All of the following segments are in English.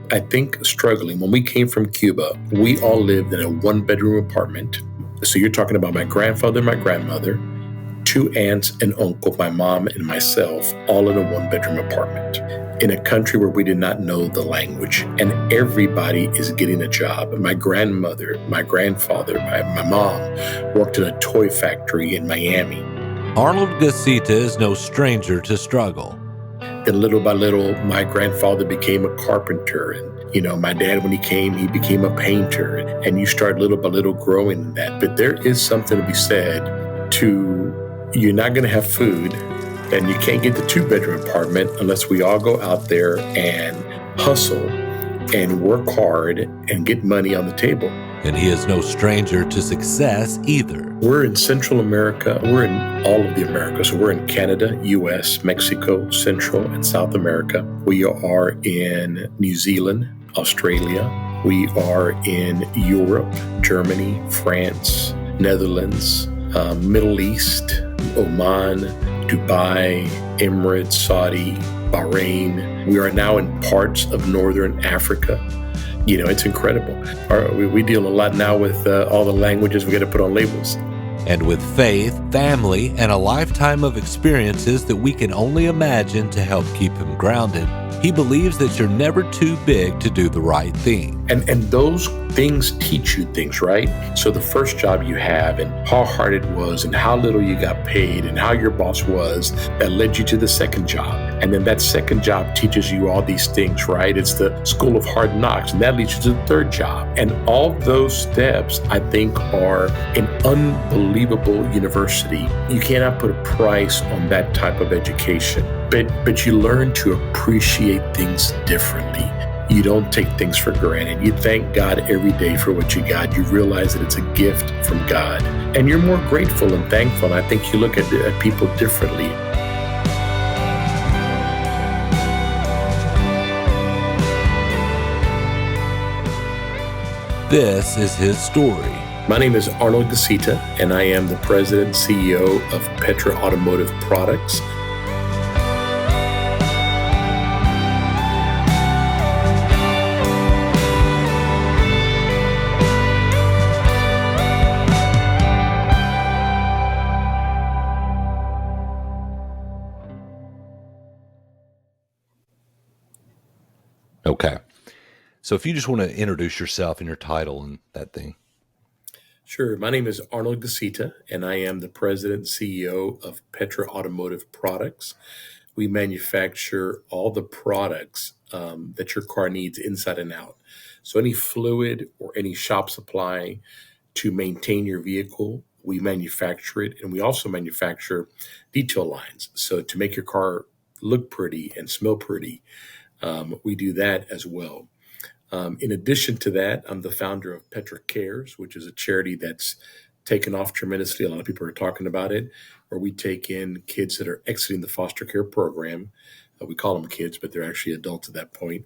I think struggling. When we came from Cuba, we all lived in a one-bedroom apartment. So you're talking about my grandfather, my grandmother, two aunts and uncle, my mom and myself, all in a one-bedroom apartment in a country where we did not know the language. And everybody is getting a job. My grandmother, my grandfather, my mom worked in a toy factory in Miami. Arnold Gacita is no stranger to struggle. And little by little, my grandfather became a carpenter. And, my dad, when he came, he became a painter. And you start little by little growing in that. But there is something to be said to, you're not going to have food, and you can't get the two-bedroom apartment unless we all go out there and hustle and work hard and get money on the table. And he is no stranger to success either. We're in Central America. We're in all of the Americas. So we're in Canada, U.S., Mexico, Central and South America. We are in New Zealand, Australia. We are in Europe, Germany, France, Netherlands, Middle East, Oman, Dubai, Emirates, Saudi, Bahrain. We are now in parts of Northern Africa. It's incredible. We deal a lot now with all the languages we got to put on labels. And with faith, family, and a lifetime of experiences that we can only imagine to help keep him grounded, he believes that you're never too big to do the right thing. And those things teach you things, right? So the first job you have and how hard it was and how little you got paid and how your boss was, that led you to the second job. And then that second job teaches you all these things, right? It's the school of hard knocks, and that leads you to the third job. And all those steps, I think, are an unbelievable university. You cannot put a price on that type of education, but you learn to appreciate things differently. You don't take things for granted. You thank God every day for what you got. You realize that it's a gift from God, and you're more grateful and thankful. And I think you look at people differently. This is his story. My name is Arnold Gacita, and I am the president and CEO of Petra Automotive Products. Okay. So if you just want to introduce yourself and your title and that thing. Sure. My name is Arnold Gacita, and I am the president and CEO of Petra Automotive Products. We manufacture all the products that your car needs inside and out. So any fluid or any shop supply to maintain your vehicle, we manufacture it. And we also manufacture detail lines. So to make your car look pretty and smell pretty, we do that as well. In addition to that, I'm the founder of Petra Cares, which is a charity that's taken off tremendously. A lot of people are talking about it, where we take in kids that are exiting the foster care program. We call them kids, but they're actually adults at that point,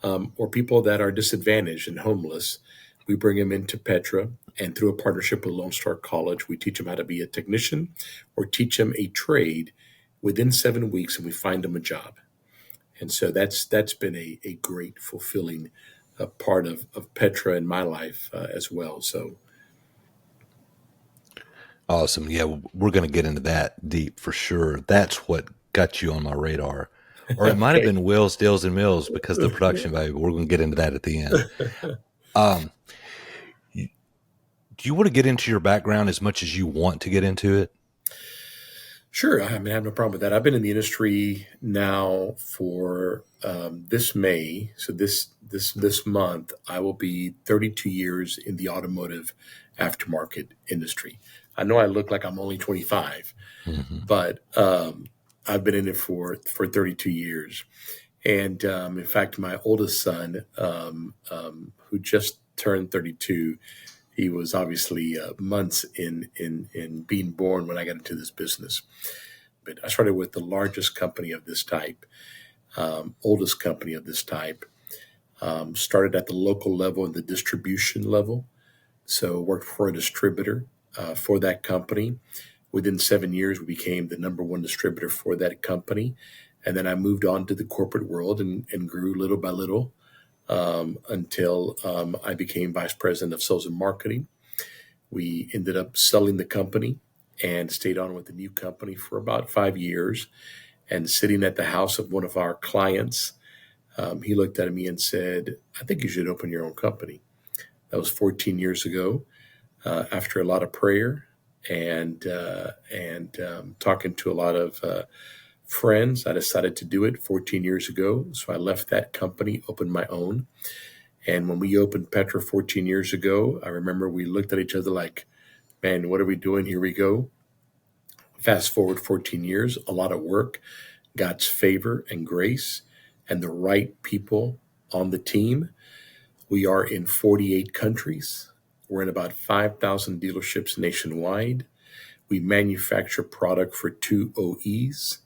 or people that are disadvantaged and homeless. We bring them into Petra, and through a partnership with Lone Star College, we teach them how to be a technician or teach them a trade within 7 weeks, and we find them a job. And so that's been a great, fulfilling part of Petra in my life as well. So awesome. Yeah, we're going to get into that deep for sure. That's what got you on my radar. Or it might have been Wills, Deals, and Mills because of the production value, but we're going to get into that at the end. Do you want to get into your background as much as you want to get into it? Sure. I have no problem with that. I've been in the industry now for this May. So this month, I will be 32 years in the automotive aftermarket industry. I know I look like I'm only 25, but I've been in it for 32 years. And in fact, my oldest son, who just turned 32, he was obviously months in being born when I got into this business. But I started with the largest company of this type, oldest company of this type. Started at the local level and the distribution level. So worked for a distributor for that company. Within 7 years, we became the number one distributor for that company. And then I moved on to the corporate world and grew little by little until I became vice president of sales and marketing. We ended up selling the company and stayed on with the new company for about 5 years. And sitting at the house of one of our clients, he looked at me and said, "I think you should open your own company." That was 14 years ago. After a lot of prayer and talking to a lot of friends, I decided to do it 14 years ago. So I left that company, opened my own. And when we opened Petra 14 years ago, I remember we looked at each other like, man, what are we doing? Here we go. Fast forward 14 years, a lot of work, God's favor and grace, and the right people on the team. We are in 48 countries. We're in about 5,000 dealerships nationwide. We manufacture product for two OEs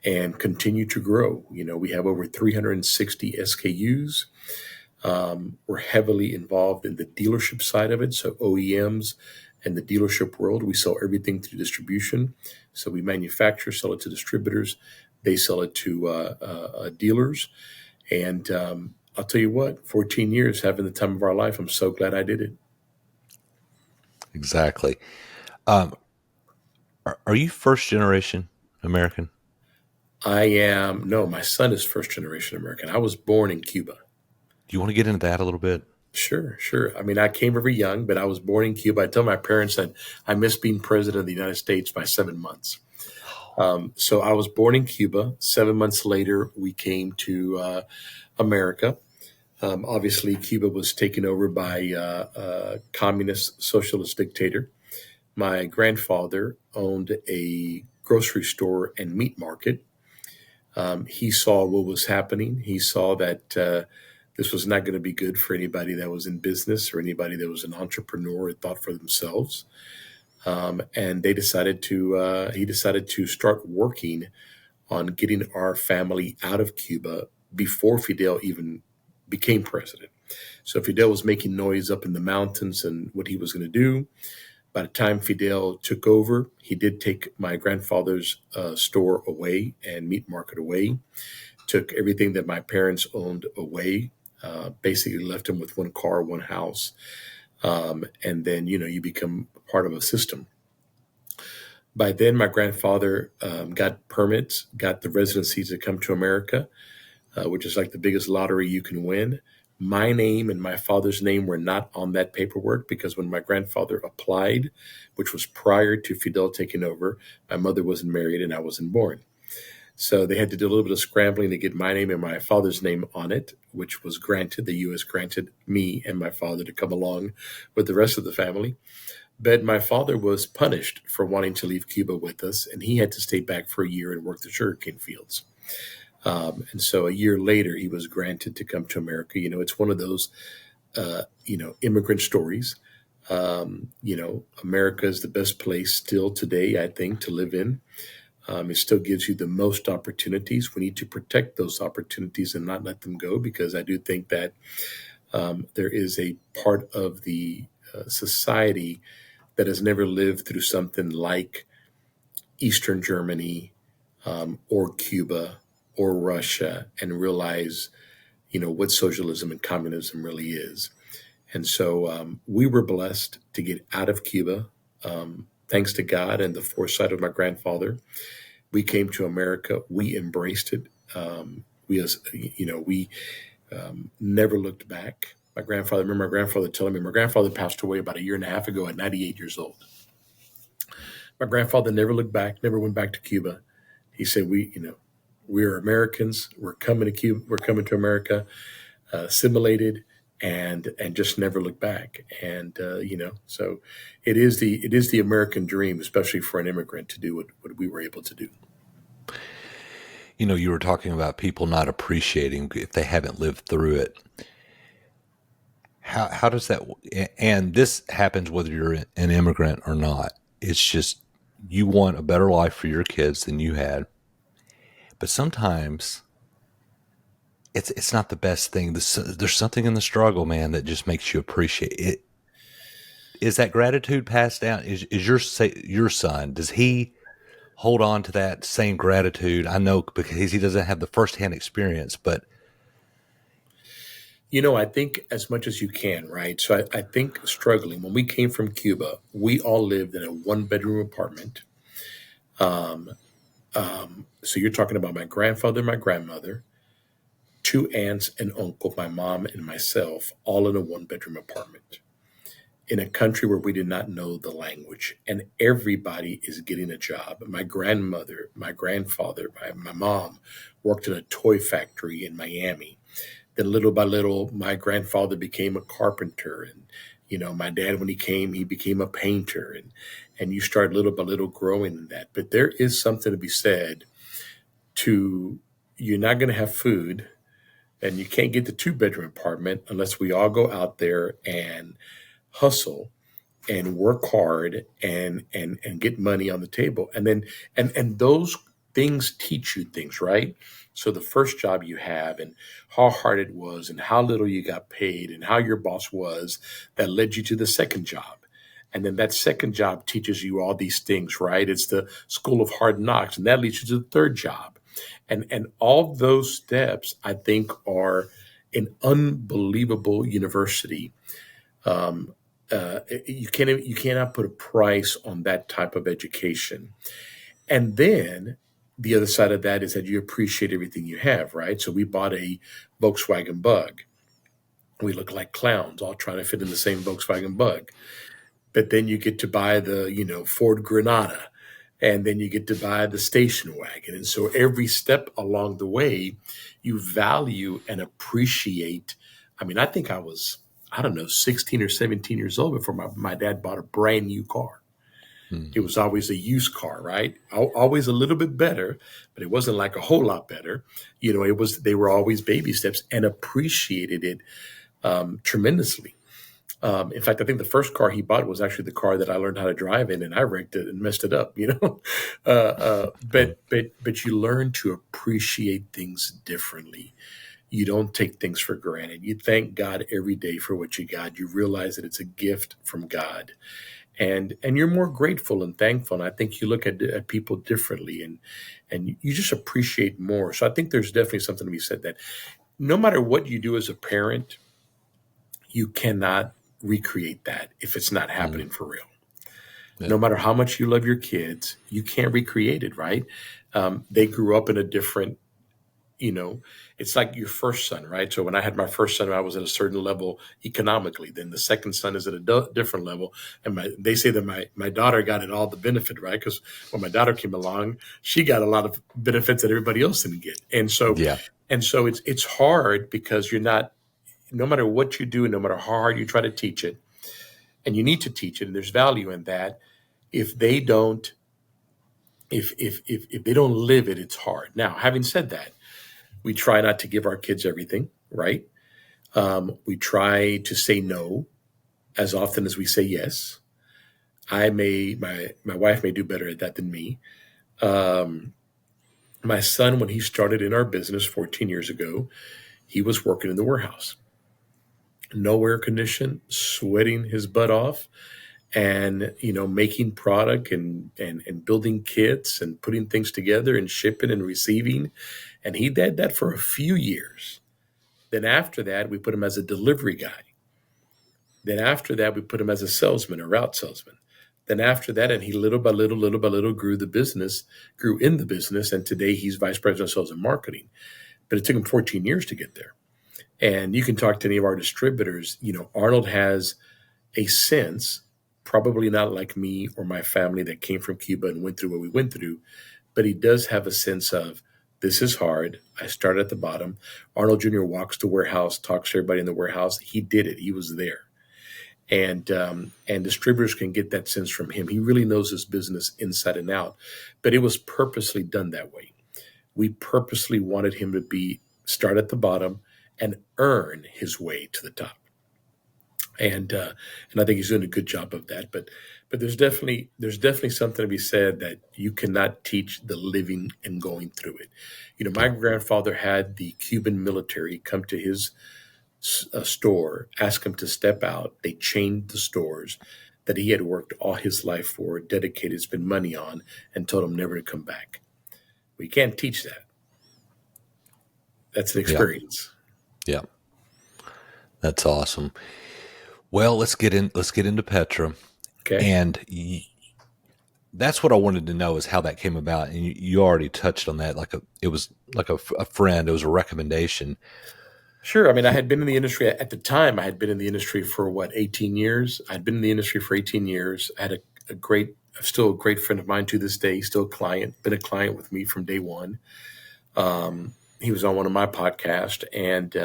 and continue to grow. We have over 360 SKUs. We're heavily involved in the dealership side of it, so OEMs and the dealership world. We sell everything through distribution. So we manufacture, sell it to distributors. They sell it to dealers. And I'll tell you what, 14 years, having the time of our life, I'm so glad I did it. Exactly. Are you first generation American? No, my son is first generation American. I was born in Cuba. Do you want to get into that a little bit? Sure, sure. I mean, I came very young, but I was born in Cuba. I tell my parents that I missed being president of the United States by 7 months. So I was born in Cuba. 7 months later, we came to America. Obviously, Cuba was taken over by a communist socialist dictator. My grandfather owned a grocery store and meat market. He saw what was happening. He saw that this was not going to be good for anybody that was in business or anybody that was an entrepreneur or thought for themselves. And he decided to start working on getting our family out of Cuba before Fidel even became president. So Fidel was making noise up in the mountains and what he was going to do. By the time Fidel took over, he did take my grandfather's store away and meat market away, took everything that my parents owned away, basically left him with one car, one house. And then, you become part of a system. By then, my grandfather got permits, got the residency to come to America, which is like the biggest lottery you can win. My name and my father's name were not on that paperwork because when my grandfather applied, which was prior to Fidel taking over, my mother wasn't married and I wasn't born. So they had to do a little bit of scrambling to get my name and my father's name on it, which was granted. The U.S. granted me and my father to come along with the rest of the family. But my father was punished for wanting to leave Cuba with us, and he had to stay back for a year and work the sugarcane fields. And so a year later, he was granted to come to America. It's one of those, immigrant stories. America is the best place still today, I think, to live in. It still gives you the most opportunities. We need to protect those opportunities and not let them go, because I do think that there is a part of the society that has never lived through something like Eastern Germany or Cuba or Russia and realize, what socialism and communism really is. And so we were blessed to get out of Cuba, thanks to God and the foresight of my grandfather. We came to America. We embraced it. We never looked back. I remember my grandfather telling me, my grandfather passed away about a year and a half ago at 98 years old. My grandfather never looked back, never went back to Cuba. He said, we're Americans. We're coming to Cuba. We're coming to America, assimilated, and just never look back. And so it is the American dream, especially for an immigrant, to do what we were able to do. You were talking about people not appreciating if they haven't lived through it. How does that? And this happens whether you're an immigrant or not. It's just you want a better life for your kids than you had. But sometimes it's not the best thing. There's something in the struggle, man, that just makes you appreciate it. Is that gratitude passed down? Is your son, does he hold on to that same gratitude? I know because he doesn't have the firsthand experience, but I think as much as you can, right? So I think struggling when we came from Cuba, we all lived in a one-bedroom apartment. Um, so you're talking about my grandfather, my grandmother, two aunts and uncle, my mom and myself, all in a one-bedroom apartment in a country where we did not know the language, and everybody is getting a job. My grandmother, my grandfather, my mom worked in a toy factory in Miami. Then little by little, my grandfather became a carpenter, and my dad, when he came, he became a painter, and you start little by little growing in that. But there is something to be said to you're not going to have food, and you can't get the two-bedroom apartment unless we all go out there and hustle and work hard and get money on the table, and then and those things teach you things, right? So the first job you have, and how hard it was, and how little you got paid, and how your boss was, that led you to the second job. And then that second job teaches you all these things, right? It's the school of hard knocks, and that leads you to the third job. And all those steps, I think, are an unbelievable university. um, you cannot put a price on that type of education. And then the other side of that is that you appreciate everything you have, right? So we bought a Volkswagen Bug. We look like clowns, all trying to fit in the same Volkswagen Bug. But then you get to buy the, Ford Granada, and then you get to buy the station wagon. And so every step along the way, you value and appreciate. I mean, I think I don't know, 16 or 17 years old before my dad bought a brand new car. It Hmm. was always a used car, right? Always a little bit better, but it wasn't like a whole lot better. They were always baby steps, and appreciated it tremendously. In fact, I think the first car he bought was actually the car that I learned how to drive in, and I wrecked it and messed it up. Uh, But you learn to appreciate things differently. You don't take things for granted. You thank God every day for what you got. You realize that it's a gift from God, and you're more grateful and thankful. And I think you look at people differently, and you just appreciate more. So I think there's definitely something to be said that no matter what you do as a parent, you cannot recreate that if it's not mm, happening for real. yeah. No matter how much you love your kids, you can't recreate it, right? They grew up in a different, you know, it's like your first son, right? So when I had my first son, I was at a certain level economically. Then the second son is at a different level, and they say that my daughter got it all the benefit, right? Because when my daughter came along, she got a lot of benefits that everybody else didn't get, Yeah. and so it's hard because you're not. No matter what you do, and no matter how hard you try to teach it, and you need to teach it, and there's value in that. If they don't, if they don't live it, it's hard. Now, having said that, we try not to give our kids everything, right? We try to say no as often as we say yes. My wife may do better at that than me. Um, my son, when he started in our business 14 years ago, he was working in the warehouse, no air condition, sweating his butt off, and making product and building kits and putting things together and shipping and receiving. And he did that for a few years. Then after that, we put him as a delivery guy. Then after that, we put him as a salesman, a route salesman. Then after that, and he little by little grew in the business, and today he's vice president of sales and marketing. But it took him 14 years to get there. And you can talk to any of our distributors. Arnold has a sense, probably not like me or my family that came from Cuba and went through what we went through, but he does have a sense of this is hard. I started at the bottom. Arnold Jr. walks the warehouse, talks to everybody in the warehouse. He did it. He was there. And distributors can get that sense from him. He really knows his business inside and out, but it was purposely done that way. We purposely wanted him to start at the bottom and earn his way to the top. And I think he's doing a good job of that. But there's definitely something to be said that you cannot teach the living and going through it. My Yeah. grandfather had the Cuban military come to his store, ask him to step out. They chained the stores that he had worked all his life for, dedicated, spent money on, and told him never to come back. We can't teach that. That's an Yeah. experience. Yeah. That's awesome. Well, let's get into Petra, Okay. and that's what I wanted to know is how that came about. And you already touched on that, it was like a friend, it was a recommendation. Sure. I mean, I had been in the industry at the time. I had been in the industry for what, 18 years. I'd been in the industry for 18 years. I had a great, still a great friend of mine to this day, still a client, been a client with me from day one. He was on one of my podcasts, and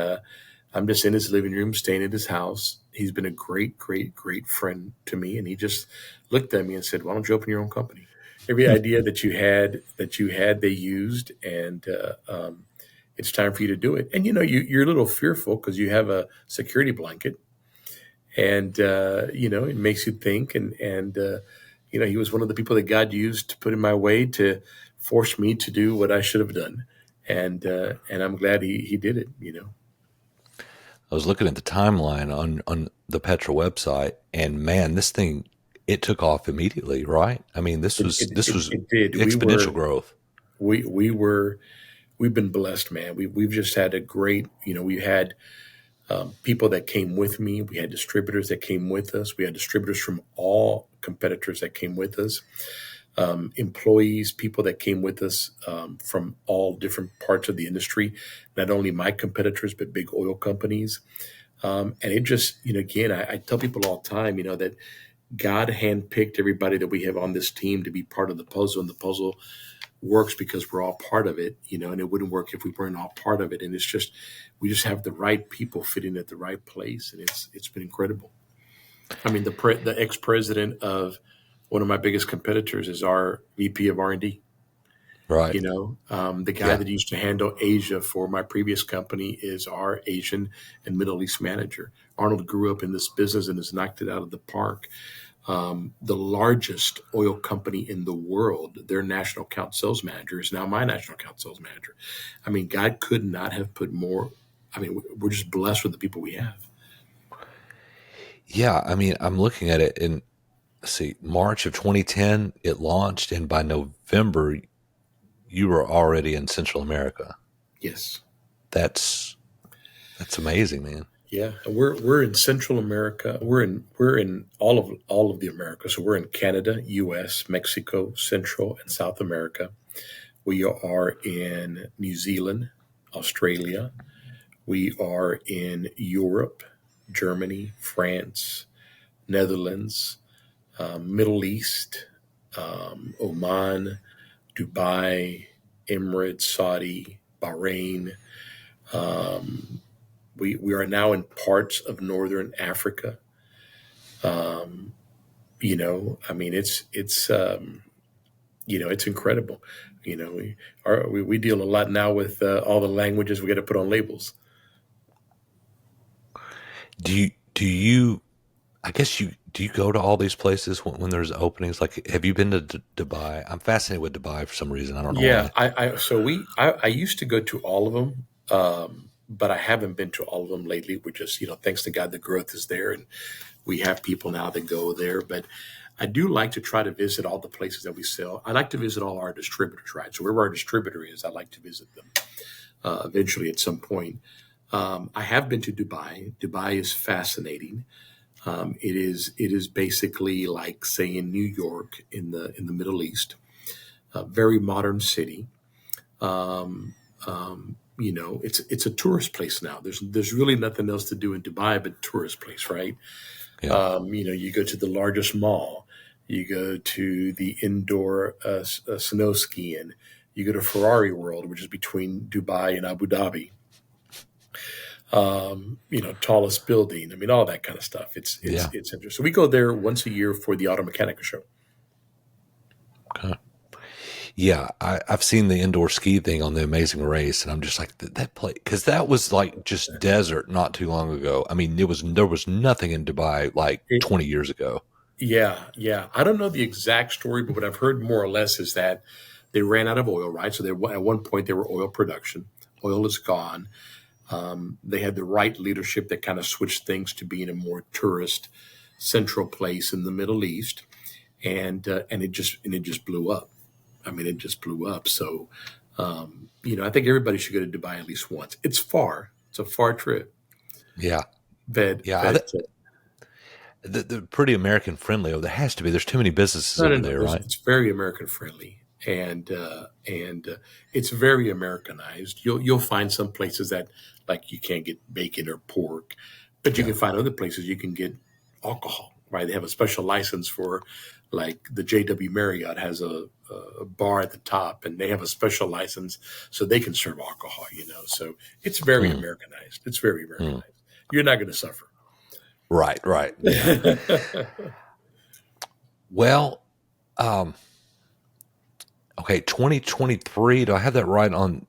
I'm just in his living room, staying at his house. He's been a great, great, great friend to me, and he just looked at me and said, "Why don't you open your own company? Every idea that they used, and it's time for you to do it." And you're a little fearful because you have a security blanket, and it makes you think. And he was one of the people that God used to put in my way to force me to do what I should have done, and I'm glad he did it. I was looking at the timeline on the Petra website, and man, this thing, it took off immediately, right? I mean, this It, was it, this it, was it did. exponential growth. We've been blessed, man. We've just had a great. We had people that came with me. We had distributors that came with us. We had distributors from all competitors that came with us. Employees, people that came with us from all different parts of the industry, not only my competitors, but big oil companies. And it just, again, I tell people all the time, that God handpicked everybody that we have on this team to be part of the puzzle, and the puzzle works because we're all part of it, and it wouldn't work if we weren't all part of it. And it's just, we just have the right people fitting at the right place, and it's been incredible. I mean, the ex-president of one of my biggest competitors is our VP of R&D. Right. The guy Yeah. that used to handle Asia for my previous company is our Asian and Middle East manager. Arnold grew up in this business and has knocked it out of the park. The largest oil company in the world, their national account sales manager is now my national account sales manager. I mean, God could not have put more. I mean, we're just blessed with the people we have. Yeah. I mean, I'm looking at it, and see, March of 2010, it launched, and by November, you were already in Central America. Yes. That's that's amazing, man. Yeah, and we're in Central America. We're in all of the Americas. So we're in Canada, U.S., Mexico, Central and South America. We are in New Zealand, Australia. We are in Europe, Germany, France, Netherlands, Middle East, Oman, Dubai, Emirates, Saudi, Bahrain. We are now in parts of Northern Africa. I mean, it's incredible. We deal a lot now with all the languages we got to put on labels. Do you I guess do you go to all these places when there's openings? Like, have you been to Dubai? I'm fascinated with Dubai for some reason. I don't know Yeah, why. I used to go to all of them, but I haven't been to all of them lately. We're just, thanks to God, the growth is there, and we have people now that go there. But I do like to try to visit all the places that we sell. I like to visit all our distributors, right? So wherever our distributor is, I like to visit them eventually at some point. I have been to Dubai. Dubai is fascinating. It is basically like, say, in New York in the Middle East, a very modern city. It's a tourist place now. There's really nothing else to do in Dubai but tourist place, right? Yeah. You go to the largest mall, you go to the indoor snow skiing, you go to Ferrari World, which is between Dubai and Abu Dhabi. Tallest building. I mean, all that kind of stuff. It's it's Yeah. it's interesting. So we go there once a year for the Auto Mechanica Show. Okay. Yeah, I've seen the indoor ski thing on the Amazing Race, and I'm just like that place, because that was like just desert not too long ago. I mean, there was nothing in Dubai like It, 20 years ago. yeah, yeah. I don't know the exact story, but what I've heard more or less is that they ran out of oil, right? So at one point they were oil production. Oil is gone. They had the right leadership that kind of switched things to being a more tourist central place in the Middle East, and it just blew up. I mean, it just blew up. So, I think everybody should go to Dubai at least once. It's far. It's a far trip. Yeah. But Yeah, but they're pretty American friendly. Oh, there has to be. There's too many businesses no, no, over no. there, right? It's very American friendly, and it's very Americanized. You'll find some places that like you can't get bacon or pork, but you Yeah. can find other places you can get alcohol. Right? They have a special license for, like the JW Marriott has a bar at the top, and they have a special license so they can serve alcohol. So it's very Mm, Americanized. It's very mm. Americanized. You're not going to suffer. Right, right. Yeah. Well, um, okay, 2023. Do I have that right on?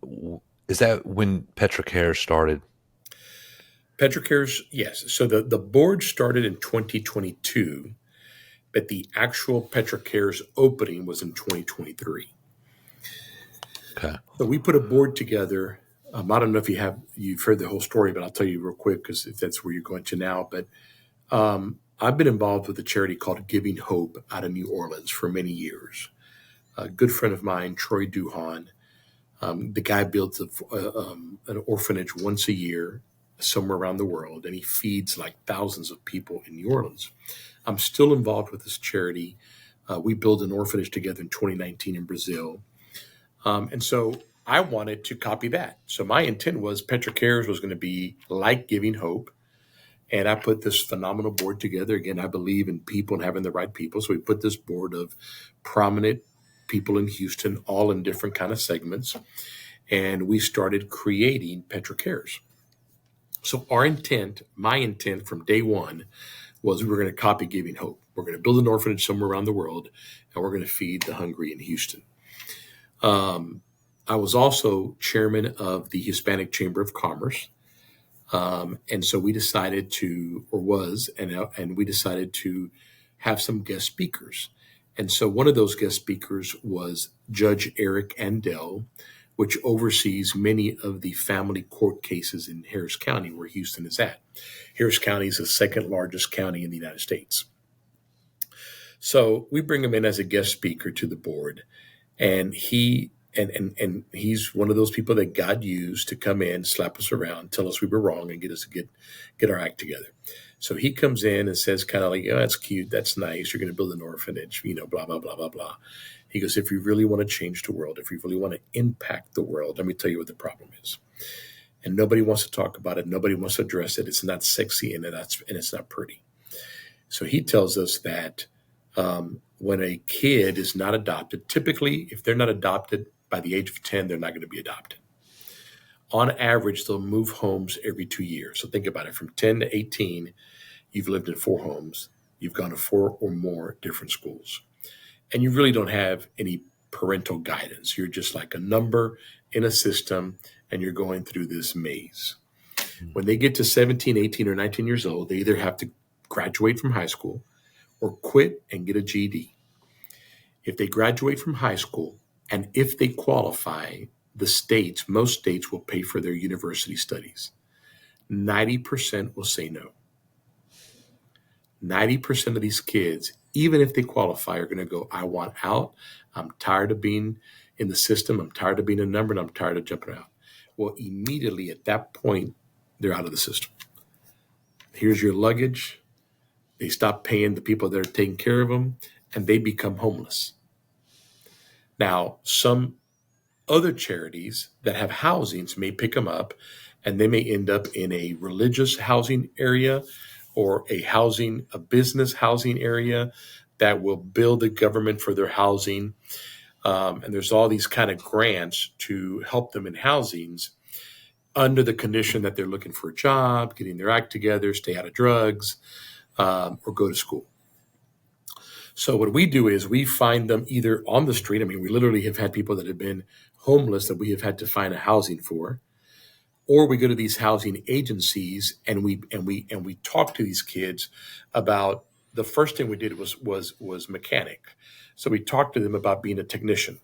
Is that when Petra Cares started? Petra Cares, yes. So the board started in 2022, but the actual Petra Cares opening was in 2023. Okay. So we put a board together. I don't know if you've heard the whole story, but I'll tell you real quick because if that's where you're going to now. But I've been involved with a charity called Giving Hope out of New Orleans for many years. A good friend of mine, Troy Duhan, the guy builds an orphanage once a year somewhere around the world, and he feeds like thousands of people in New Orleans. I'm still involved with this charity. We built an orphanage together in 2019 in Brazil. And so I wanted to copy that. So my intent was Petra Cares was going to be like Giving Hope. And I put this phenomenal board together. Again, I believe in people and having the right people. So we put this board of prominent people in Houston, all in different kind of segments. And we started creating Petra Cares. So my intent from day one was we were going to copy Giving Hope. We're going to build an orphanage somewhere around the world, and we're going to feed the hungry in Houston. Um, I was also chairman of the Hispanic Chamber of Commerce. And so we decided to, or was, and we decided to have some guest speakers. And so one of those guest speakers was Judge Eric Andel, which oversees many of the family court cases in Harris County, where Houston is at. Harris County is the second largest county in the United States. So we bring him in as a guest speaker to the board, and he's one of those people that God used to come in, slap us around, tell us we were wrong, and get us to get our act together. So he comes in and says, kind of like, "Oh, that's cute, that's nice. You're going to build an orphanage, blah blah blah blah blah." He goes, "If you really want to change the world, if you really want to impact the world, let me tell you what the problem is." And nobody wants to talk about it. Nobody wants to address it. It's not sexy and it's not pretty. So he tells us that when a kid is not adopted, typically, if they're not adopted by the age of 10, they're not going to be adopted. On average, they'll move homes every 2 years. So think about it. From 10 to 18, you've lived in 4 homes. You've gone to 4 or more different schools. And you really don't have any parental guidance. You're just like a number in a system, and you're going through this maze. When they get to 17, 18, or 19 years old, they either have to graduate from high school or quit and get a GED. If they graduate from high school, and if they qualify, most states will pay for their university studies. 90% will say no. 90% of these kids, even if they qualify, are going to go, "I want out. I'm tired of being in the system. I'm tired of being a number, and I'm tired of jumping out." Well, immediately at that point, they're out of the system. Here's your luggage. They stop paying the people that are taking care of them, and they become homeless. Now, some other charities that have housings may pick them up, and they may end up in a religious housing area or a business housing area that will bill the government for their housing. And there's all these kind of grants to help them in housings under the condition that they're looking for a job, getting their act together, stay out of drugs, or go to school. So what we do is we find them either on the street. I mean, we literally have had people that have been homeless that we have had to find a housing for, or we go to these housing agencies and we talk to these kids about. The first thing we did was mechanic. So we talked to them about being a technician.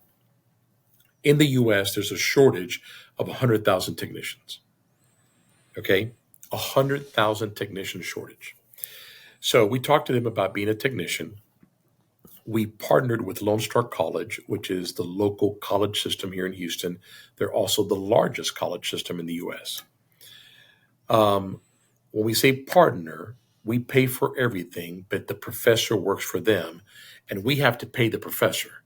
In the U.S., there's a shortage of 100,000 technicians. Okay, 100,000 technician shortage. So we talked to them about being a technician. We partnered with Lone Star College, which is the local college system here in Houston. They're also the largest college system in the U.S. When we say partner, we pay for everything, but the professor works for them, and we have to pay the professor.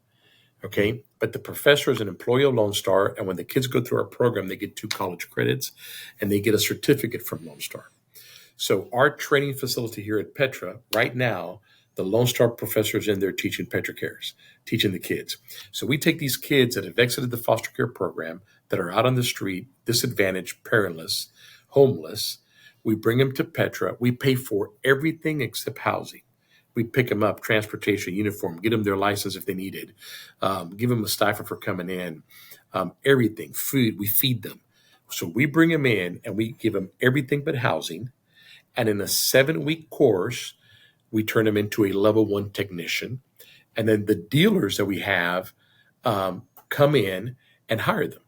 Okay. But the professor is an employee of Lone Star. And when the kids go through our program, they get 2 college credits and they get a certificate from Lone Star. So our training facility here at Petra, right now, the Lone Star professor is in there teaching Petra Cares, teaching the kids. So we take these kids that have exited the foster care program, that are out on the street, disadvantaged, parentless, homeless. We bring them to Petra. We pay for everything except housing. We pick them up, transportation, uniform, get them their license if they need it, give them a stipend for coming in, everything, food, we feed them. So we bring them in and we give them everything but housing. And in a 7-week course, we turn them into a level 1 technician. And then the dealers that we have come in and hire them.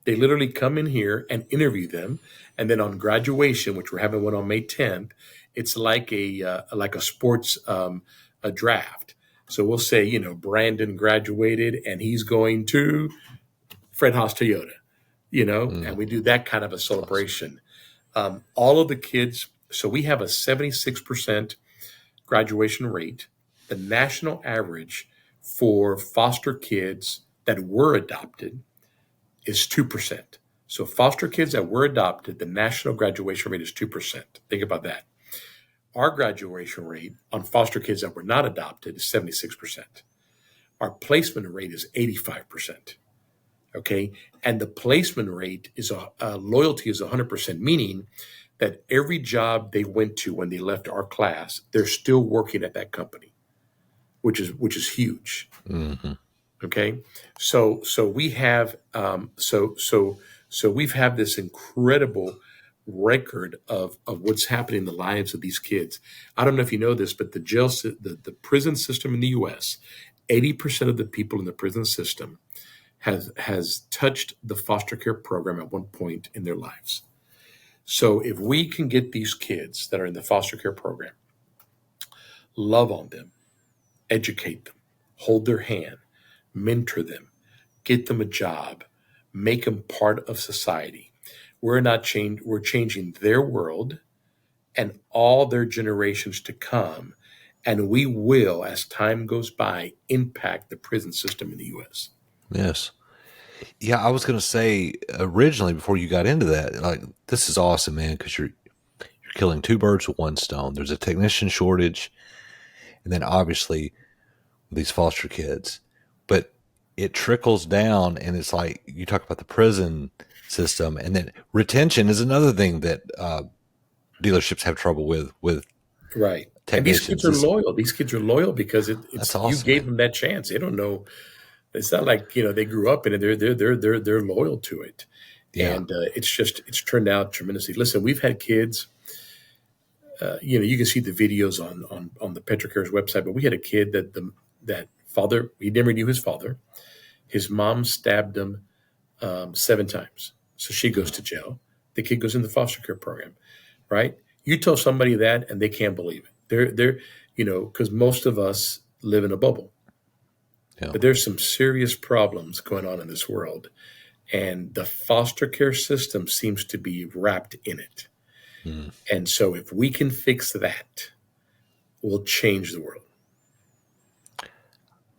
They literally come in here and interview them. And then on graduation, which we're having one on May 10th, it's like a sports a draft. So we'll say, Brandon graduated and he's going to Fred Haas Toyota, and we do that kind of a celebration. All of the kids, so we have a 76% graduation rate. The national average for foster kids that were adopted is 2%. So foster kids that were adopted, the national graduation rate is 2%. Think about that. Our graduation rate on foster kids that were not adopted is 76%. Our placement rate is 85%. Okay. And the placement rate is loyalty is 100%, meaning that every job they went to when they left our class, they're still working at that company, which is huge. Mm-hmm. Okay. So we have, so we've had this incredible record of what's happening in the lives of these kids. I don't know if you know this, but the prison system in the U.S., 80% of the people in the prison system has touched the foster care program at one point in their lives. So if we can get these kids that are in the foster care program, love on them, educate them, hold their hand, mentor them, get them a job, make them part of society. We're changing their world and all their generations to come. And we will, as time goes by, impact the prison system in the U.S. Yes. Yeah, I was going to say originally before you got into that, like, this is awesome, man, because you're killing 2 birds with 1 stone. There's a technician shortage, and then obviously these foster kids, but it trickles down, and it's like you talk about the prison system, and then retention is another thing that dealerships have trouble with Right. And these kids are loyal. These kids are loyal because it's awesome, you gave man. them that chance. They don't know. It's not like they grew up in it. They're loyal to it, Yeah. and it's turned out tremendously. Listen, we've had kids. You can see the videos on the Petra Cares website, but we had a kid that father, he never knew his father. His mom stabbed him 7 times, so she goes to jail. The kid goes in the foster care program, right? You tell somebody that, and they can't believe it. They're because most of us live in a bubble. Yeah. But there's some serious problems going on in this world, and the foster care system seems to be wrapped in it. And so if we can fix that, we'll change the world.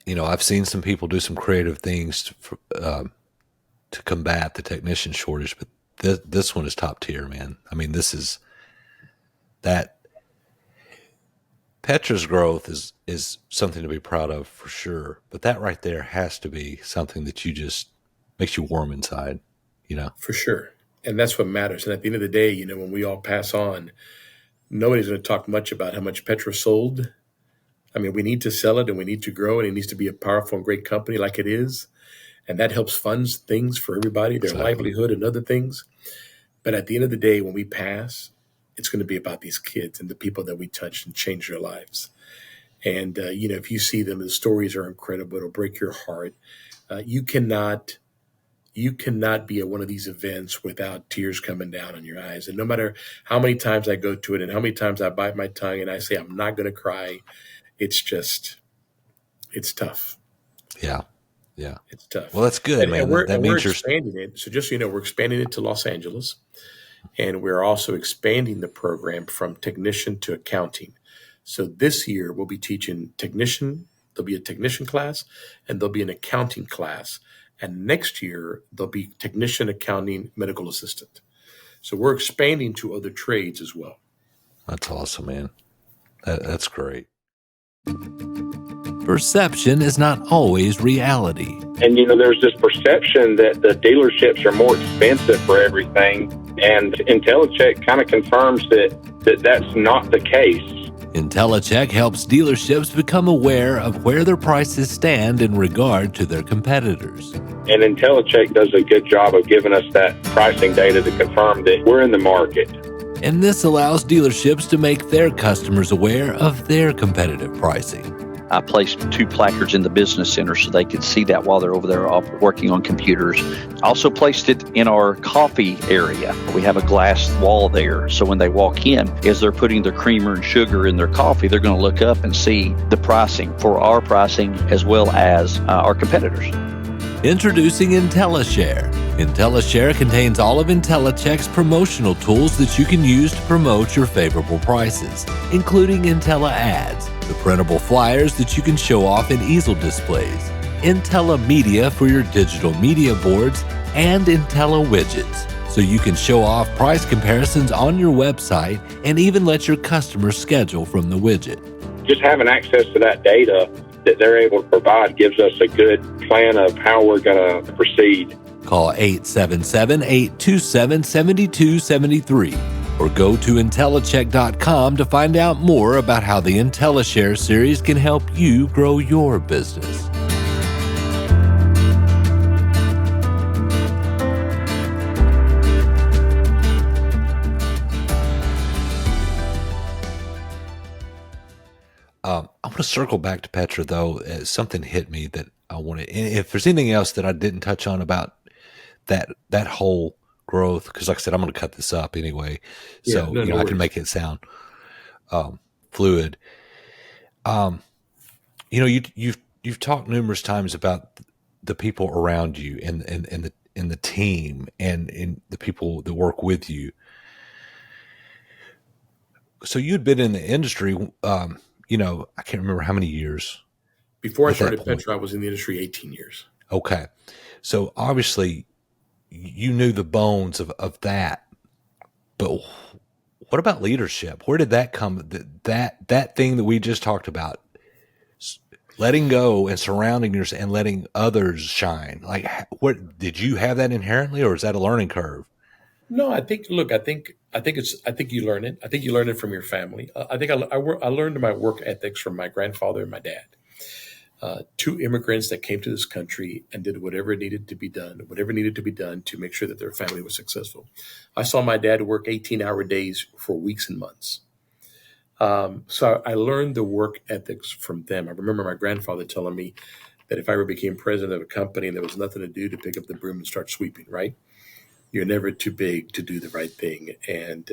I've seen some people do some creative things to combat the technician shortage, but this one is top tier, man. I mean, this is that Petra's growth is something to be proud of for sure. But that right there has to be something that you just makes you warm inside, For sure. And that's what matters. And at the end of the day, when we all pass on, nobody's going to talk much about how much Petra sold. I mean, we need to sell it and we need to grow it. It needs to be a powerful and great company like it is. And that helps fund things for everybody, their livelihood and other things. But at the end of the day, when we pass, it's going to be about these kids and the people that we touch and change their lives. And, if you see them, the stories are incredible. It'll break your heart. You cannot be at one of these events without tears coming down on your eyes. And no matter how many times I go to it and how many times I bite my tongue and I say, I'm not going to cry, it's tough. Yeah. Yeah. It's tough. Well, that's good, man. And we're that means expanding it. So just so you know, we're expanding it to Los Angeles. And we're also expanding the program from technician to accounting. So this year we'll be teaching technician, there'll be a technician class, and there'll be an accounting class. And next year there'll be technician, accounting, medical assistant. So we're expanding to other trades as well. That's awesome, man. That's great. Perception is not always reality. And, there's this perception that the dealerships are more expensive for everything. And InteliChek kind of confirms that that's not the case. InteliChek helps dealerships become aware of where their prices stand in regard to their competitors. And InteliChek does a good job of giving us that pricing data to confirm that we're in the market. And this allows dealerships to make their customers aware of their competitive pricing. I placed 2 placards in the business center so they could see that while they're over there working on computers. I also placed it in our coffee area. We have a glass wall there, so when they walk in, as they're putting their creamer and sugar in their coffee, they're going to look up and see the pricing for our pricing as well as our competitors. Introducing InteliShare. InteliShare contains all of InteliChek's promotional tools that you can use to promote your favorable prices, including Intella ads, the printable flyers that you can show off in easel displays, Intella Media for your digital media boards, and Intella widgets, so you can show off price comparisons on your website and even let your customers schedule from the widget. Just having access to that data that they're able to provide gives us a good plan of how we're going to proceed. Call 877-827-7273 or go to InteliChek.com to find out more about how the InteliShare series can help you grow your business. I want to circle back to Petra, though. Something hit me that I wanted. And if there's anything else that I didn't touch on about that whole growth, because like I said, I'm going to cut this up anyway, so I can make it sound fluid. You've talked numerous times about the people around you and the team and the people that work with you. So you'd been in the industry. I can't remember how many years. Before I started Petra, I was in the industry 18 years. Okay. So obviously you knew the bones of that, but what about leadership? Where did that come? That thing that we just talked about, letting go and surrounding yourself and letting others shine. Like, what did you have that inherently, or is that a learning curve? No, I think you learn it. I think you learn it from your family. I think I learned my work ethics from my grandfather and my dad. 2 immigrants that came to this country and did whatever needed to be done to make sure that their family was successful. I saw my dad work 18-hour days for weeks and months. So I learned the work ethics from them. I remember my grandfather telling me that if I ever became president of a company and there was nothing to do, to pick up the broom and start sweeping, right? You're never too big to do the right thing and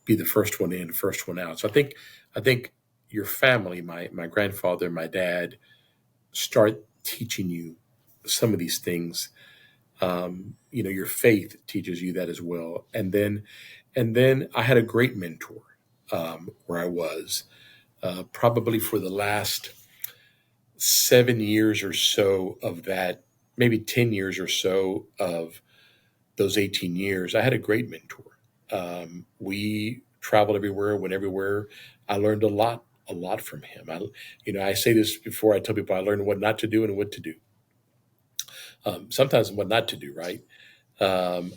be the first one in, first one out. So I think your family, my grandfather, my dad, start teaching you some of these things. Your faith teaches you that as well. And then I had a great mentor where I was probably for the last 7 years or so of that, maybe 10 years or so of those 18 years. I had a great mentor. We traveled everywhere, went everywhere. I learned a lot from him. I say this before. I tell people I learned what not to do and what to do. Sometimes what not to do, right? So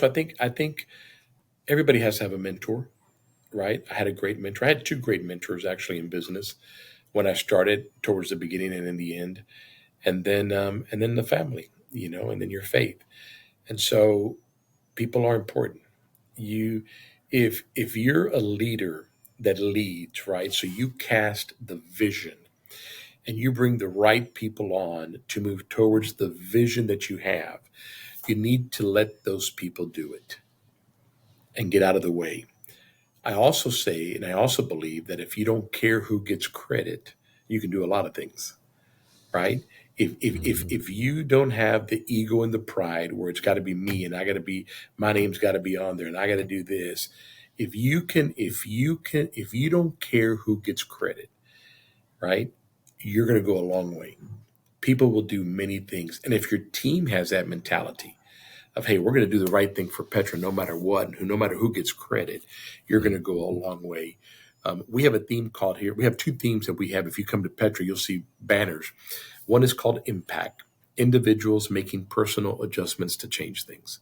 I think everybody has to have a mentor, right? I had a great mentor. I had 2 great mentors actually in business when I started, towards the beginning and in the end, and then the family, and then your faith. And so people are important. If you're a leader that leads, right? So you cast the vision and you bring the right people on to move towards the vision that you have, you need to let those people do it and get out of the way. I also say, and I also believe that if you don't care who gets credit, you can do a lot of things, right? If you don't have the ego and the pride where it's got to be me and my name's got to be on there and I got to do this. If you don't care who gets credit, right? You're going to go a long way. People will do many things. And if your team has that mentality of, hey, we're going to do the right thing for Petra no matter what, and no matter who gets credit, you're going to go a long way. We have a theme called here. We have two themes that we have. If you come to Petra, you'll see banners. One is called Impact, individuals making personal adjustments to change things.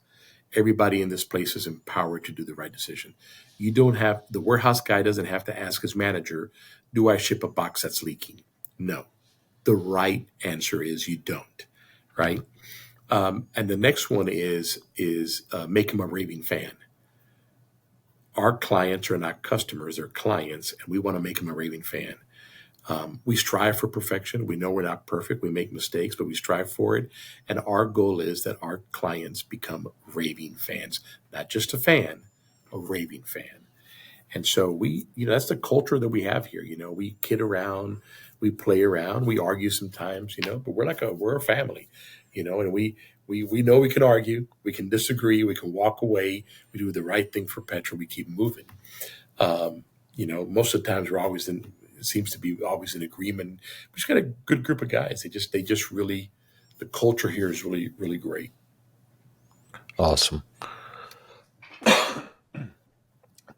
Everybody in this place is empowered to do the right decision. The warehouse guy doesn't have to ask his manager, do I ship a box that's leaking? No. The right answer is you don't, right? And the next one is make him a raving fan. Our clients are not customers, they're clients, and we want to make them a raving fan. We strive for perfection. We know we're not perfect. We make mistakes, but we strive for it. And our goal is that our clients become raving fans, not just a fan, a raving fan. And so that's the culture that we have here. We kid around, we play around, we argue sometimes, but we're a family, and we know we can argue, we can disagree, we can walk away, we do the right thing for Petra, we keep moving. Most of the times it seems to be always in agreement. We just got a good group of guys. They just really, the culture here is really, really great. Awesome.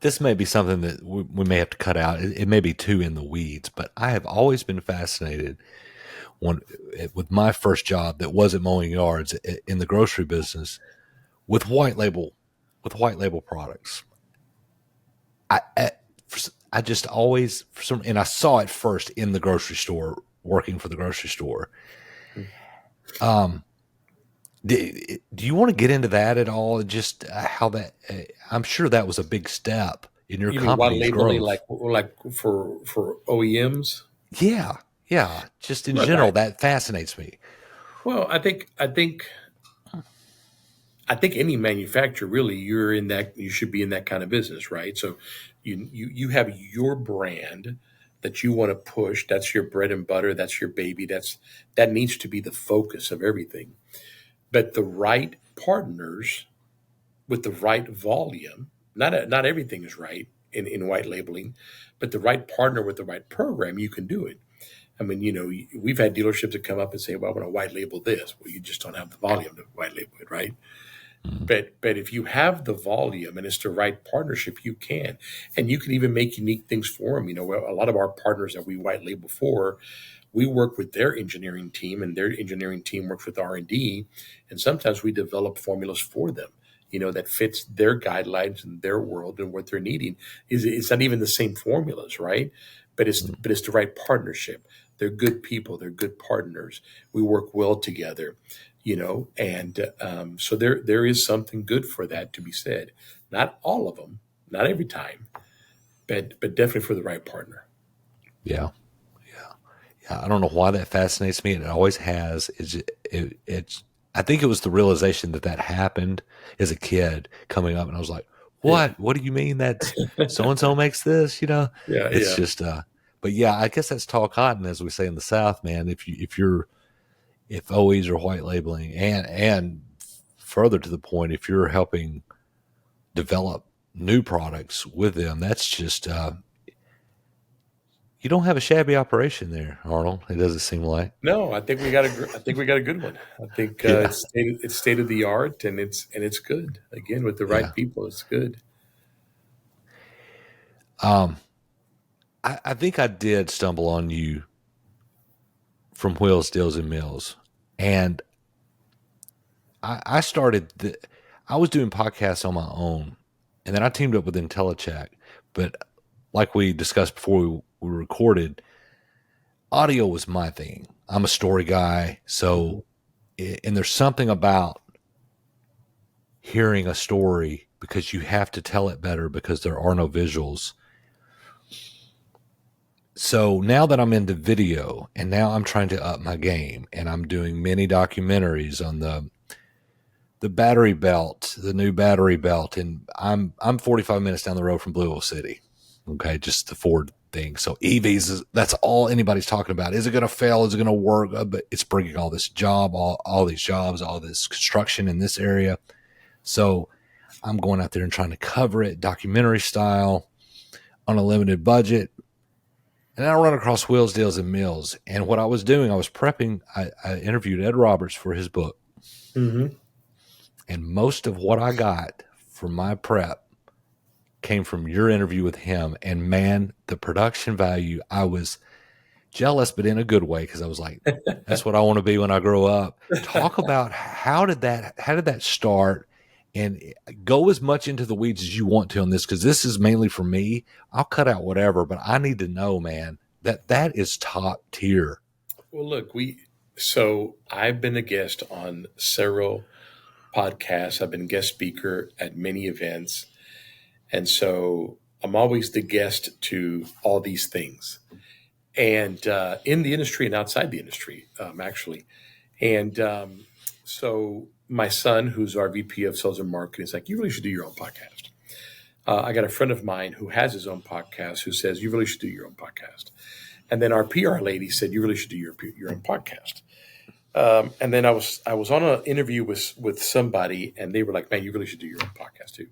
This may be something that we may have to cut out. It may be too in the weeds, but I have always been fascinated with my first job that wasn't mowing yards in the grocery business with white label products. I just always, and I saw it first in the grocery store, working for the grocery store. Do you want to get into that at all? Just how that, I'm sure that was a big step in your company's growth. Like for OEMs? Yeah. Just in general, that fascinates me. Well, I think any manufacturer, really, you should be in that kind of business, right? So you have your brand that you want to push. That's your bread and butter. That's your baby. That needs to be the focus of everything. But the right partners with the right volume, not everything is right in white labeling, but the right partner with the right program, you can do it. I mean, we've had dealerships that come up and say, well, I want to white label this. Well, you just don't have the volume to white label it, right? Mm-hmm. But if you have the volume and it's the right partnership, you can. And you can even make unique things for them. A lot of our partners that we white label for, we work with their engineering team, and their engineering team works with R&D. And sometimes we develop formulas for them, that fits their guidelines and their world and what they're needing. It's not even the same formulas, right? But it's the right partnership. They're good people. They're good partners. We work well together, and so there is something good for that to be said. Not all of them, not every time, but definitely for the right partner. Yeah. I don't know why that fascinates me, and it always has. It's. I think it was the realization that happened as a kid coming up, and I was like, "What? Yeah. What do you mean that so and so makes this?" Yeah, it's just. But yeah, I guess that's tall cotton, as we say in the South, man. If OEs are white labeling, and further to the point, if you're helping develop new products with them, that's just. You don't have a shabby operation there, Arnold. It doesn't seem like. No, I think we got a good one. I think it's state of the art, and it's good. Again, with the right people, it's good. I think I did stumble on you from Wheels, Deals, and Mills, and I started. I was doing podcasts on my own, and then I teamed up with InteliChek. But like we discussed before we recorded, audio was my thing. I'm a story guy. So, and there's something about hearing a story because you have to tell it better because there are no visuals. So now that I'm into video and now I'm trying to up my game and I'm doing many documentaries on the battery belt, the new battery belt. And I'm 45 minutes down the road from Blueville City. Okay. Just the Ford thing. So EVs, that's all anybody's talking about. Is it going to fail? Is it going to work? But it's bringing all this all these jobs, all this construction in this area. So I'm going out there and trying to cover it documentary style on a limited budget. And I run across Wheels, Deals, and Mills. And what I was doing, I was prepping. I interviewed Ed Roberts for his book. Mm-hmm. And most of what I got for my prep came from your interview with him. And man, the production value, I was jealous, but in a good way, because I was like, that's what I want to be when I grow up. Talk about how did that start? And go as much into the weeds as you want to on this, because this is mainly for me. I'll cut out whatever, but I need to know, man, that is top tier. Well, look, so I've been a guest on several podcasts. I've been guest speaker at many events. And so I'm always the guest to all these things. And in the industry and outside the industry, actually. And so my son, who's our VP of Sales and Marketing, is like, you really should do your own podcast. I got a friend of mine who has his own podcast who says, you really should do your own podcast. And then our PR lady said, you really should do your own podcast. And then I was on an interview with somebody, and they were like, man, you really should do your own podcast too.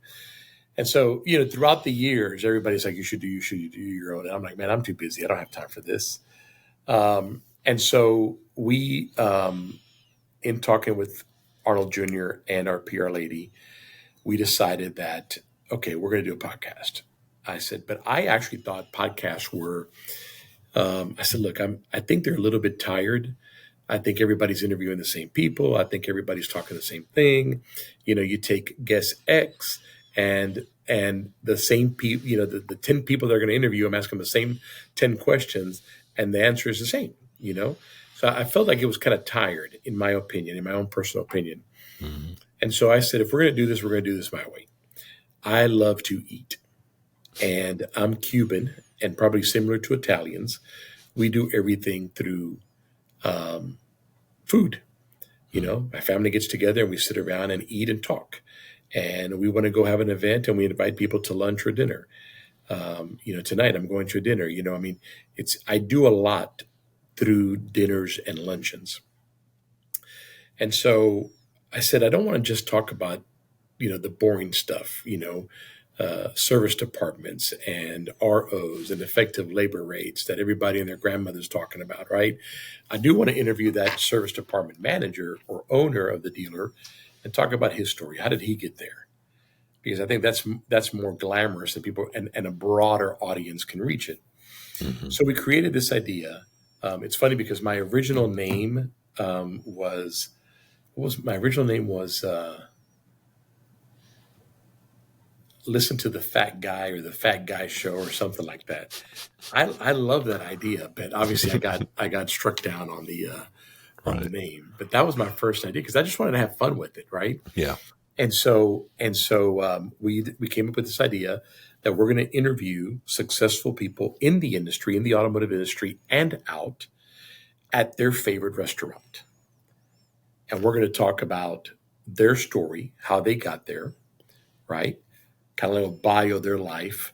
And so, throughout the years, everybody's like, you should do your own. And I'm like, man, I'm too busy. I don't have time for this. And so we, in talking with Arnold Jr. and our PR lady, we decided that, okay, we're going to do a podcast. I said, but I actually thought podcasts were, I said, look, I think they're a little bit tired. I think everybody's interviewing the same people. I think everybody's talking the same thing. You take guest X and the same people, the 10 people that are going to interview them, ask them the same 10 questions, and the answer is the same, So I felt like it was kind of tired, in my opinion, in my own personal opinion. Mm-hmm. And so I said, if we're going to do this, we're going to do this my way. I love to eat. And I'm Cuban and probably similar to Italians. We do everything through food. My family gets together and we sit around and eat and talk. And we want to go have an event and we invite people to lunch or dinner. Tonight I'm going to a dinner. I do a lot through dinners and luncheons. And so I said, I don't want to just talk about, the boring stuff, service departments and ROs and effective labor rates that everybody and their grandmother's talking about, right? I do want to interview that service department manager or owner of the dealer and talk about his story. How did he get there? Because I think that's more glamorous than people and a broader audience can reach it. Mm-hmm. So we created this idea. It's funny because my original name was Listen to the Fat Guy or the Fat Guy Show or something like that. I love that idea, but obviously I got struck down on the name. But that was my first idea because I just wanted to have fun with it, right? Yeah. And so we came up with this idea that we're going to interview successful people in the industry, in the automotive industry, and out at their favorite restaurant. And we're going to talk about their story, how they got there, right? Kind of a little bio of their life,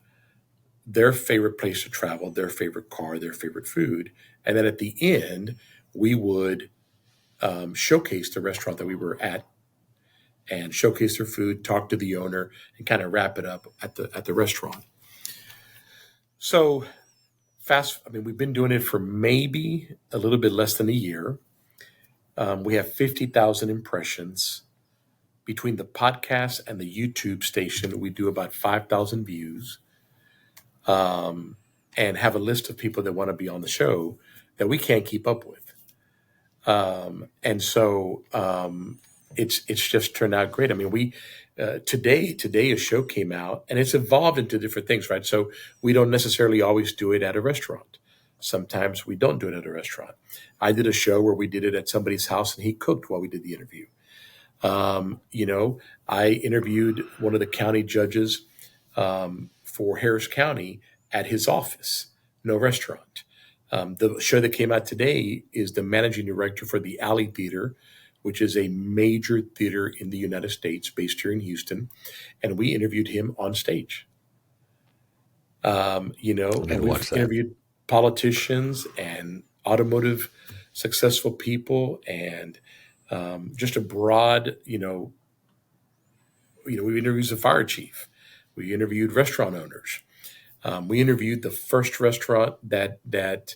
their favorite place to travel, their favorite car, their favorite food. And then at the end, we would showcase the restaurant that we were at and showcase their food, talk to the owner, and kind of wrap it up at the restaurant. So we've been doing it for maybe a little bit less than a year. We have 50,000 impressions. Between the podcast and the YouTube station, we do about 5,000 views, and have a list of people that want to be on the show that we can't keep up with. And so it's just turned out great. I mean, we today a show came out, and it's evolved into different things, right? So we don't necessarily always do it at a restaurant. Sometimes we don't do it at a restaurant. I did a show where we did it at somebody's house, and he cooked while we did the interview. I interviewed one of the county judges for Harris County at his office, no restaurant. The show that came out today is the managing director for the Alley Theater, which is a major theater in the United States based here in Houston. And we interviewed him on stage. I need And to we've watch that. interviewed politicians and automotive successful people and just a broad, we've interviewed the fire chief. We interviewed restaurant owners. We interviewed the first restaurant that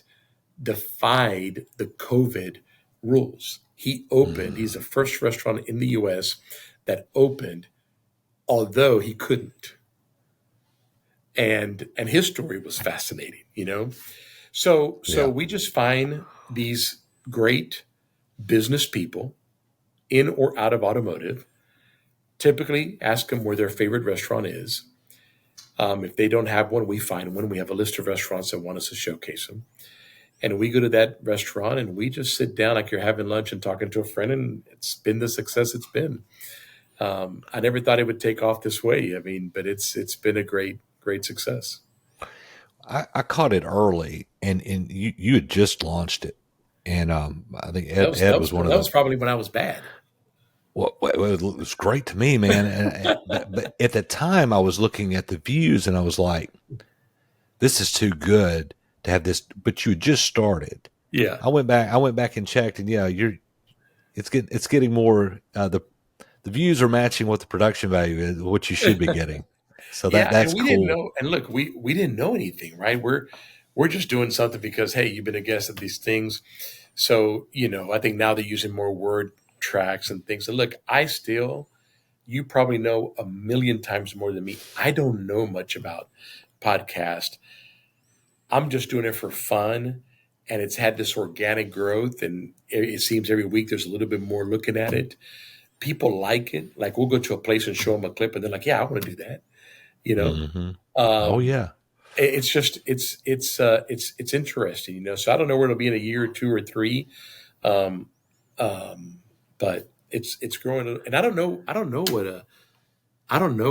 defied the COVID rules. He opened. He's the first restaurant in the U.S. that opened, although he couldn't. And his story was fascinating. So Yeah. we just find these great business people in or out of automotive. Typically, ask them where their favorite restaurant is. If they don't have one, we find one. We have a list of restaurants that want us to showcase them. And we go to that restaurant and we just sit down like you're having lunch and talking to a friend, and it's been the success it's been. I never thought it would take off this way. I mean, but it's been a great success. I caught it early, and you had just launched it, and I think Ed was one of that the. was probably when I was bad. Well, it was great to me, man. But at the time, I was looking at the views, and I was like, "This is too good to have this." But you had just started. Yeah. I went back and checked, and yeah, it's getting more. The views are matching what the production value is, what you should be getting. So Yeah, and that's we didn't cool. know. And look, we didn't know anything, right? We're just doing something because hey, you've been a guest at these things. So I think now they're using more word tracks and things. And look, you probably know a million times more than me. I don't know much about podcast. I'm just doing it for fun, and it's had this organic growth. And it seems every week there's a little bit more looking at it. People like it. Like we'll go to a place and show them a clip, and they're like, "Yeah, I want to do that." You know, Hmm. Oh um, yeah. it's just it's interesting. So I don't know where it'll be in a year or two or three, um, but it's growing, and I don't know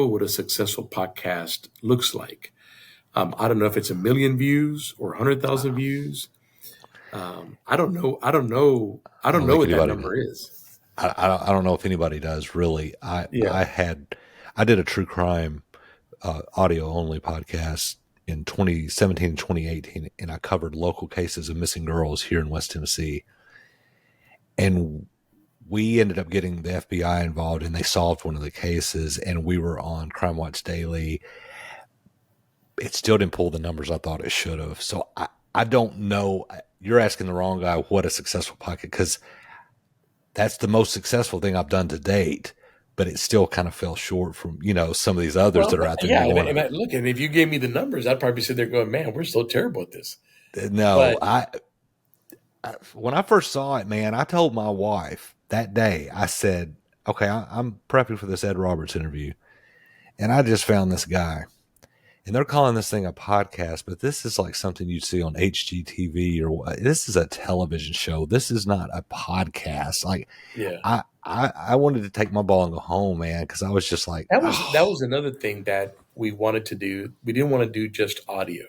what a successful podcast looks like. I don't know if it's 1 million views or 100,000 views. I don't know. I I don't don't know think what that anybody. number is. I don't know if anybody does really. Yeah. I did a true crime audio only podcast in 2017 and 2018, and I covered local cases of missing girls here in West Tennessee. And we ended up getting the FBI involved, and they solved one of the cases, and we were on Crime Watch Daily. It still didn't pull the numbers I thought it should have. So I don't know. You're asking the wrong guy what a successful podcast, because that's the most successful thing I've done to date, but it still kind of fell short from, some of these others Well, that are out there yeah, doing and look, and if you gave me the numbers, I'd probably sit there going, "Man, we're so terrible at this." it. No, But when I first saw it, man, I told my wife that day, I said, okay, I'm prepping for this Ed Roberts interview, and I just found this guy. And they're calling this thing a podcast, but this is like something you'd see on HGTV or what. This is a television show. This is not a podcast. Like yeah, I wanted to take my ball and go home, man, because I was just like, that was another thing that we wanted to do. We didn't want to do just audio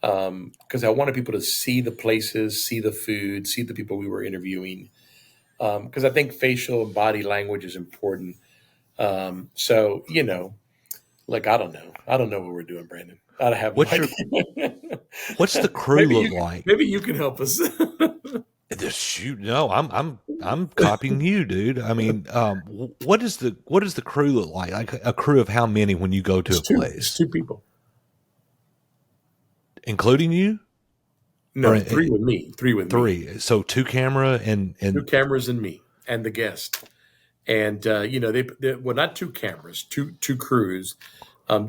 because I wanted people to see the places, see the food, see the people we were interviewing. Because I think facial and body language is important. So like I don't know what we're doing, Brandon. I have no what's your idea. what's the crew look like? Maybe you can help us. Shoot, no, I'm copying you, dude. I mean, what does the crew look like? Like a crew of how many when you go to It's a it's place, two people. including you? No, Or three with me. Three with me. three? So two camera and Two cameras and me and the guest. And they well, not two cameras, two crews.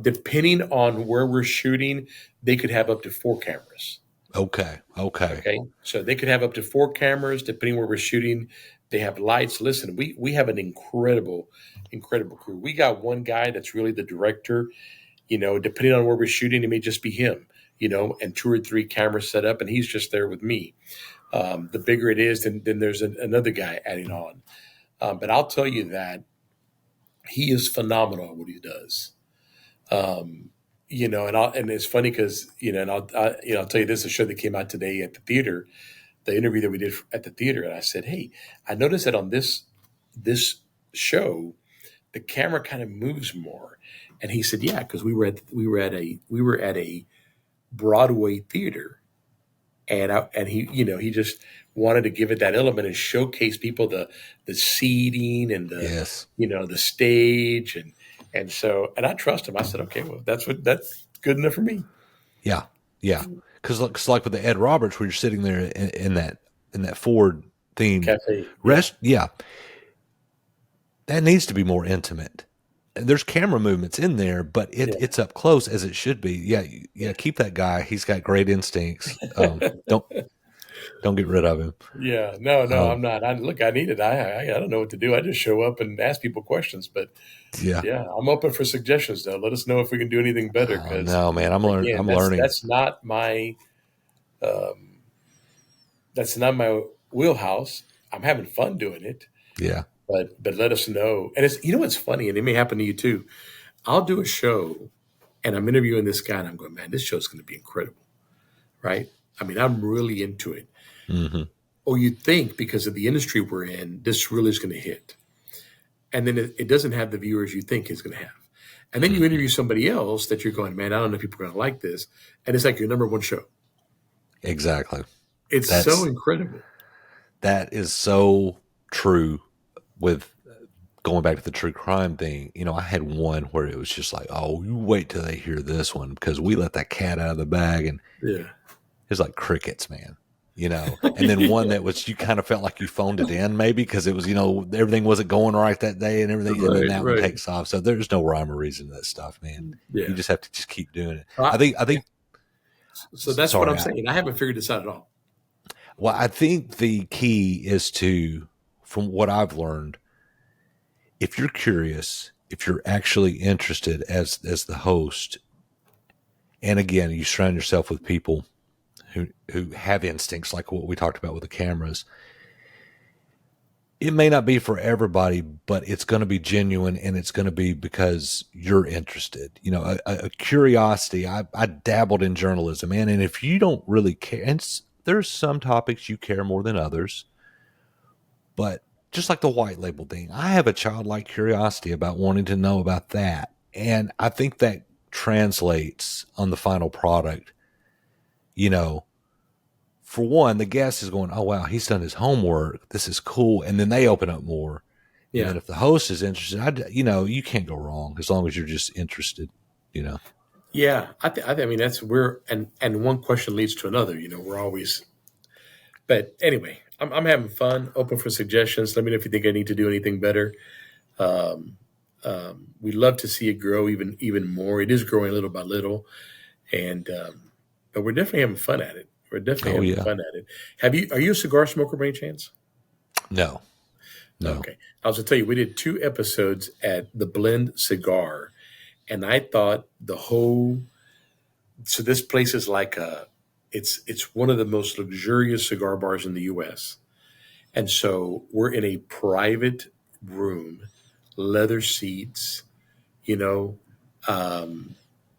Depending on where we're shooting, they could have up to four cameras. okay. Okay, so they could have up to four cameras depending where we're shooting. They have lights. Listen, we have an incredible crew. We got one guy that's really the director. Depending on where we're shooting, it may just be him. And two or three cameras set up, and he's just there with me. The bigger it is, then there's another guy adding on. But I'll tell you that he is phenomenal at what he does. And it's funny because and I'll tell you this: a show that came out today at the theater, the interview that we did at the theater, and I said, hey, I noticed that on this show, the camera kind of moves more. And he said, yeah, because we were at a Broadway theater, and he just wanted to give it that element and showcase people the seating and Yes. the stage and I trust him. I said, okay, well that's good enough for me. Yeah. Yeah. Because like with the Ed Roberts, where you're sitting there in that Ford themed Cafe, rest, yeah, that needs to be more intimate. And there's camera movements in there, but it's up close as it should be. Yeah. Keep that guy. He's got great instincts. Don't get rid of him. yeah. No, I'm not. I need it. I don't know what to do. I just show up and ask people questions. But Yeah. yeah, I'm open for suggestions though. Let us know if we can do anything better. Oh, Because no, man, I'm again, learning. that's not my that's not my wheelhouse. I'm having fun doing it. Yeah. But let us know. And it's what's funny, and it may happen to you too. I'll do a show and I'm interviewing this guy and I'm going, man, this show's going to be incredible, right? I mean, I'm really into it. Mm-hmm. Or you think because of the industry we're in, this really is going to hit. And then it doesn't have the viewers you think it's going to have. And then you interview somebody else that you're going, man, I don't know if people are going to like this. And it's like your number one show. Exactly. It's so incredible. That is so true with going back to the true crime thing. I had one where it was just like, oh, you wait till they hear this one because we let that cat out of the bag. And yeah, it's like crickets, man. And then one that was, you kind of felt like you phoned it in maybe because it was, everything wasn't going right that day and everything. And then that one takes off. So there's no rhyme or reason to that stuff, man. Yeah. You just have to just keep doing it. I think. So that's what I'm saying. I haven't figured this out at all. Well, I think the key is to, from what I've learned, if you're curious, if you're actually interested as the host, and again, you surround yourself with people who have instincts like what we talked about with the cameras, it may not be for everybody, but it's going to be genuine and it's going to be because you're interested. A curiosity. I dabbled in journalism, man, and if you don't really care, and there's some topics you care more than others, but just like the white label thing, I have a childlike curiosity about wanting to know about that. And I think that translates on the final product. For one, the guest is going, oh, wow, he's done his homework. This is cool. And then they open up more. Yeah. And then if the host is interested, you can't go wrong as long as you're just interested, Yeah. I mean, that's and one question leads to another, we're always, but anyway, I'm having fun, open for suggestions. Let me know if you think I need to do anything better. We'd love to see it grow even more. It is growing little by little. And, but we're definitely having fun at it. We're definitely having fun at it. Are you a cigar smoker by any chance? No. Okay. I was going to tell you, we did 2 episodes at the Blend Cigar, and I thought so this place is like it's one of the most luxurious cigar bars in the U.S. And so we're in a private room, leather seats,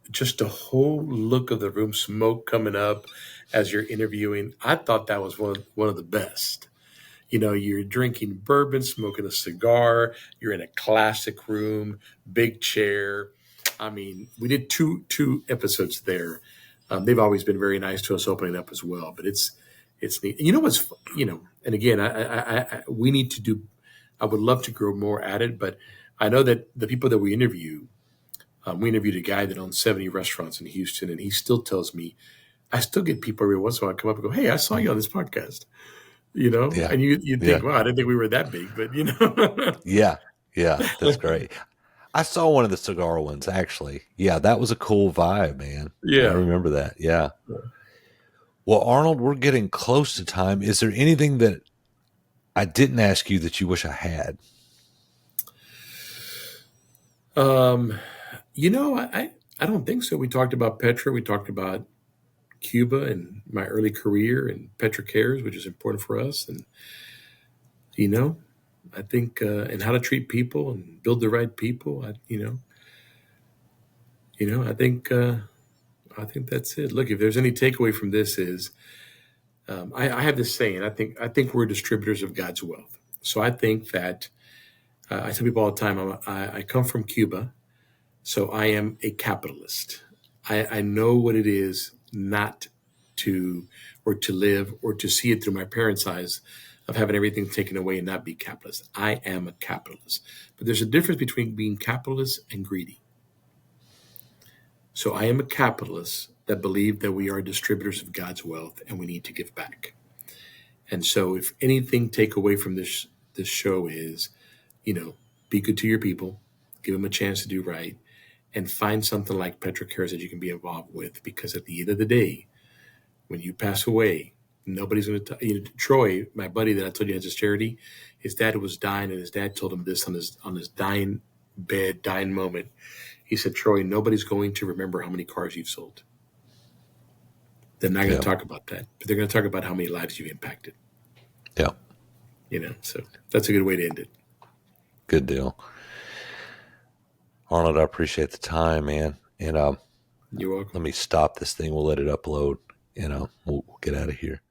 just the whole look of the room, smoke coming up as you're interviewing. I thought that was one of the best. You're drinking bourbon, smoking a cigar. You're in a classic room, big chair. I mean, we did two episodes there. They've always been very nice to us, opening up as well. But it's neat. And again, we need to do. I would love to grow more at it, but I know that the people that we interviewed a guy that owns 70 restaurants in Houston, and he still tells me, I still get people every once in a while come up and go, hey, I saw you on this podcast. Yeah. And you think, wow, I didn't think we were that big, but Yeah, that's great. I saw one of the cigar ones, actually. Yeah, that was a cool vibe, man. Yeah. I remember that. Yeah. Well, Arnold, we're getting close to time. Is there anything that I didn't ask you that you wish I had? I don't think so. We talked about Petra. We talked about Cuba and my early career and Petra Cares, which is important for us. And, I think, and how to treat people and build the right people. I think that's it. Look, if there's any takeaway from this is, I have this saying, I think we're distributors of God's wealth. So I think that I tell people all the time, I come from Cuba, so I am a capitalist. I know what it is not to, or to live, or to see it through my parents' eyes of having everything taken away and not be capitalist. I am a capitalist. But there's a difference between being capitalist and greedy. So I am a capitalist that believe that we are distributors of God's wealth and we need to give back. And so if anything take away from this show is, be good to your people, give them a chance to do right, and find something like Petra Cares that you can be involved with. Because at the end of the day, when you pass away, nobody's going to. Troy, my buddy that I told you has this charity, his dad was dying, and his dad told him this on his dying bed, dying moment. He said, "Troy, nobody's going to remember how many cars you've sold. They're not going to talk about that, but they're going to talk about how many lives you've impacted." Yeah. So that's a good way to end it. Good deal. Arnold, I appreciate the time, man. And You're welcome. let me stop this thing. We'll let it upload, and we'll get out of here.